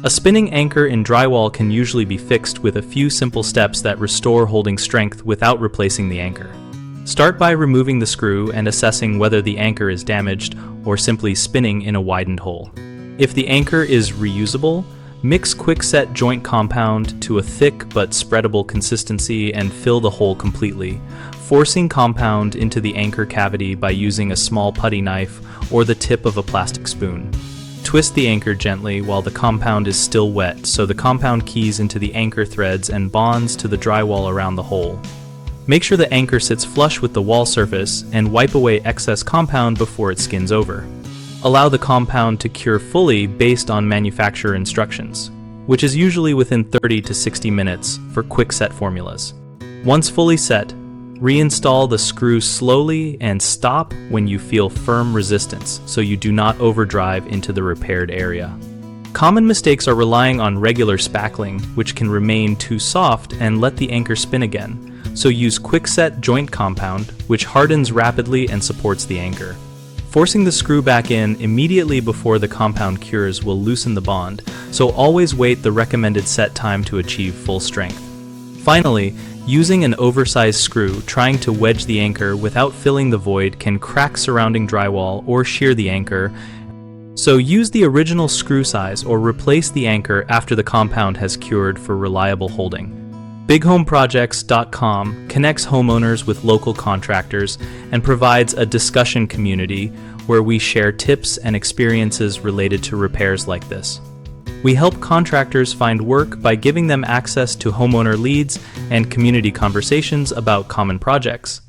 A spinning anchor in drywall can usually be fixed with a few simple steps that restore holding strength without replacing the anchor. Start by removing the screw and assessing whether the anchor is damaged or simply spinning in a widened hole. If the anchor is reusable, mix quick-set joint compound to a thick but spreadable consistency and fill the hole completely, forcing compound into the anchor cavity by using a small putty knife or the tip of a plastic spoon. Twist the anchor gently while the compound is still wet so the compound keys into the anchor threads and bonds to the drywall around the hole. Make sure the anchor sits flush with the wall surface and wipe away excess compound before it skins over. Allow the compound to cure fully based on manufacturer instructions, which is usually within 30 to 60 minutes for quick-set formulas. Once fully set, reinstall the screw slowly and stop when you feel firm resistance so you do not overdrive into the repaired area. Common mistakes are relying on regular spackling, which can remain too soft and let the anchor spin again, so use quick-set joint compound, which hardens rapidly and supports the anchor. Forcing the screw back in immediately before the compound cures will loosen the bond, so always wait the recommended set time to achieve full strength. Finally, using an oversized screw trying to wedge the anchor without filling the void can crack surrounding drywall or shear the anchor, so use the original screw size or replace the anchor after the compound has cured for reliable holding. BigHomeProjects.com connects homeowners with local contractors and provides a discussion community where we share tips and experiences related to repairs like this. We help contractors find work by giving them access to homeowner leads and community conversations about common projects.